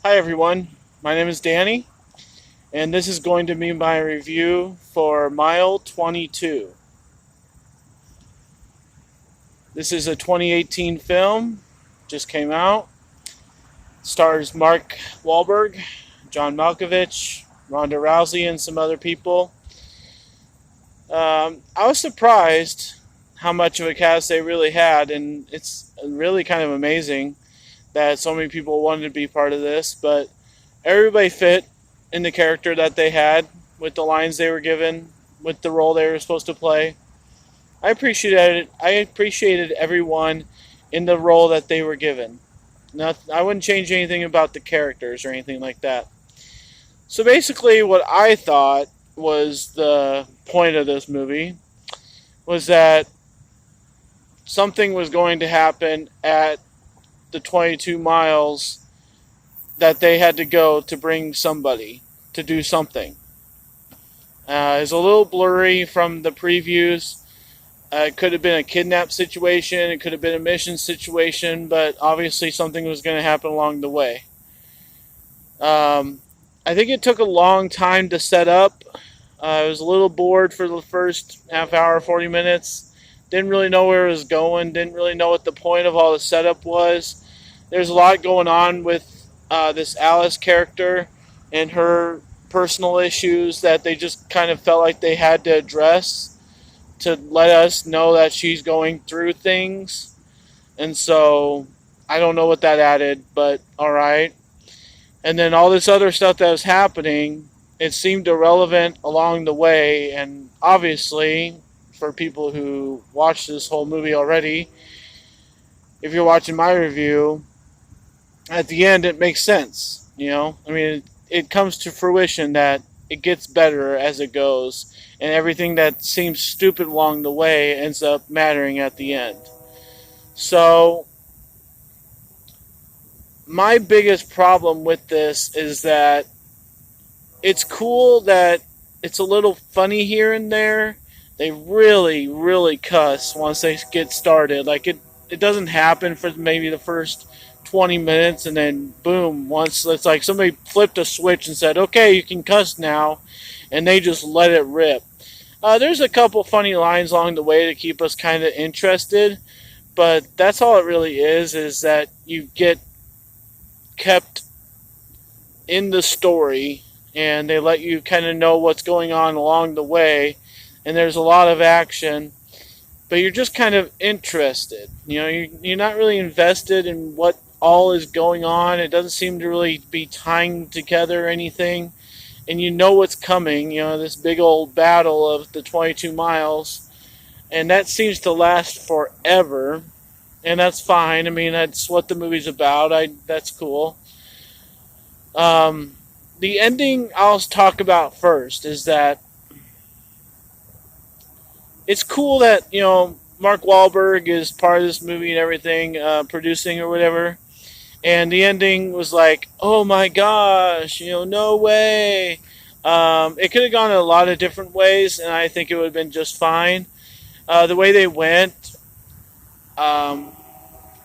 Hi everyone, my name is Danny, and this is going to be my review for Mile 22. This is a 2018 film, just came out. Stars Mark Wahlberg, John Malkovich, Ronda Rousey, and some other people. I was surprised how much of a cast they really had, and it's really kind of amazing that so many people wanted to be part of this, but everybody fit in the character that they had with the lines they were given, with the role they were supposed to play. I appreciated everyone in the role that they were given. I wouldn't change anything about the characters or anything like that. So basically, what I thought was the point of this movie was that something was going to happen at the 22 miles that they had to go to bring somebody to do something. It's a little blurry from the previews. It could have been a kidnap situation, it could have been a mission situation, but obviously something was going to happen along the way. Um, I think it took a long time to set up. I was a little bored for the first half hour, 40 minutes. Didn't really know where it was going, didn't really know what the point of all the setup was. There's a lot going on with this Alice character and her personal issues that they just kind of felt like they had to address to let us know that she's going through things. And so I don't know what that added, but all right. And then all this other stuff that was happening, it seemed irrelevant along the way. And obviously, for people who watched this whole movie already, if you're watching my review, at the end it makes sense. I mean, it comes to fruition that it gets better as it goes, and everything that seems stupid along the way ends up mattering at the end. So, my biggest problem with this is that it's cool that it's a little funny here and there. They really, really cuss once they get started. Like it doesn't happen for maybe the first 20 minutes, and then boom, once it's like somebody flipped a switch and said, okay, you can cuss now, and they just let it rip. There's a couple funny lines along the way to keep us kind of interested, but that's all it really is that you get kept in the story and they let you kind of know what's going on along the way, and there's a lot of action, but you're just kind of interested. You're not really invested in what all is going on. It doesn't seem to really be tying together anything, and you know what's coming. This big old battle of the 22 miles, and that seems to last forever, and that's fine. I mean, that's what the movie's about. That's cool. Um, the ending I'll talk about first is that it's cool that Mark Wahlberg is part of this movie and everything, producing or whatever. And the ending was like, oh my gosh, no way. It could have gone a lot of different ways, and I think it would have been just fine. The way they went, um,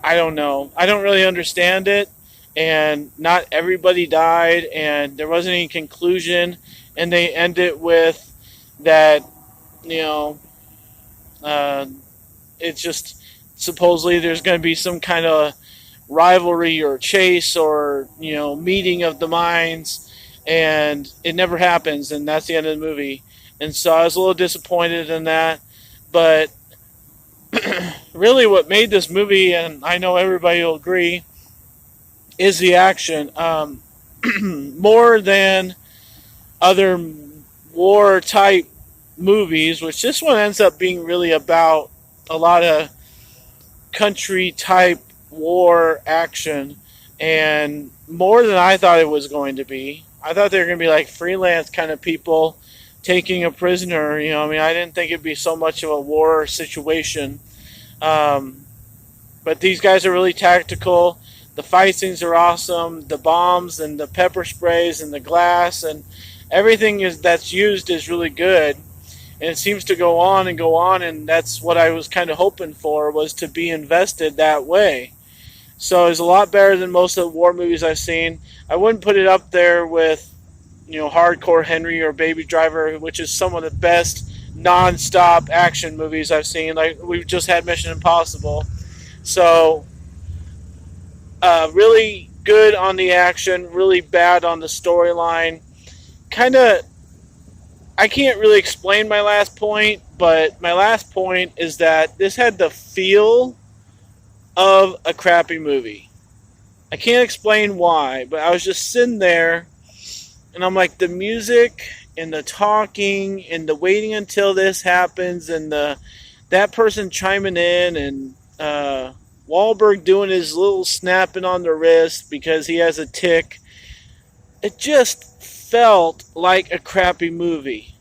I don't know. I don't really understand it, and not everybody died, and there wasn't any conclusion, and they end it with that, you know, uh, it's just supposedly there's going to be some kind of rivalry or chase or meeting of the minds, and it never happens, and that's the end of the movie. And so I was a little disappointed in that, but really what made this movie, and I know everybody will agree, is the action. More than other war type movies, which this one ends up being really about a lot of country type war action, and more than I thought it was going to be. I thought they were going to be like freelance kind of people taking a prisoner. I mean, I didn't think it'd be so much of a war situation. Um, but these guys are really tactical. The fight scenes are awesome. The bombs and the pepper sprays and the glass and everything that's used is really good. And it seems to go on and go on, and that's what I was kind of hoping for, was to be invested that way. So it's a lot better than most of the war movies I've seen. I wouldn't put it up there with, Hardcore Henry or Baby Driver, which is some of the best non-stop action movies I've seen. Like we've just had Mission Impossible. So really good on the action, really bad on the storyline. Kind of, I can't really explain my last point, but my last point is that this had the feel of a crappy movie. I can't explain why, but I was just sitting there and I'm like, the music and the talking and the waiting until this happens and that person chiming in and Wahlberg doing his little snapping on the wrist because he has a tick. It just felt like a crappy movie.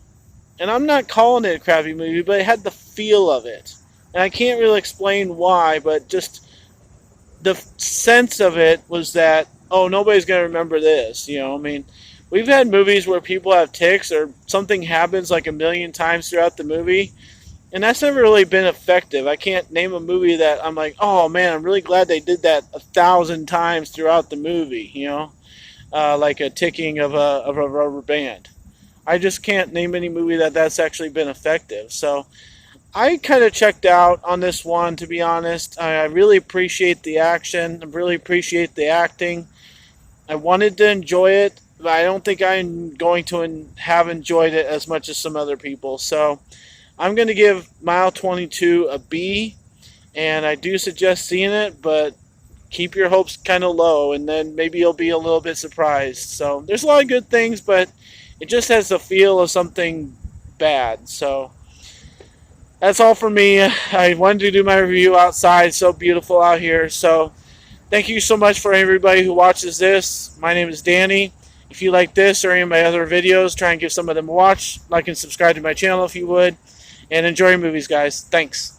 And I'm not calling it a crappy movie, but it had the feel of it. And I can't really explain why, but just the sense of it was that, oh, nobody's going to remember this. I mean, we've had movies where people have tics or something happens like a million times throughout the movie, and that's never really been effective. I can't name a movie that I'm like, oh man, I'm really glad they did that 1,000 times throughout the movie, like a ticking of a rubber band. I just can't name any movie that's actually been effective. So I kind of checked out on this one, to be honest. I really appreciate the action. I really appreciate the acting. I wanted to enjoy it, but I don't think I'm going to have enjoyed it as much as some other people. So I'm going to give Mile 22 a B, and I do suggest seeing it, but keep your hopes kind of low, and then maybe you'll be a little bit surprised. So there's a lot of good things, but it just has the feel of something bad. So that's all for me. I wanted to do my review outside. It's so beautiful out here. So thank you so much for everybody who watches this. My name is Danny. If you like this or any of my other videos, try and give some of them a watch. Like and subscribe to my channel if you would. And enjoy your movies, guys. Thanks.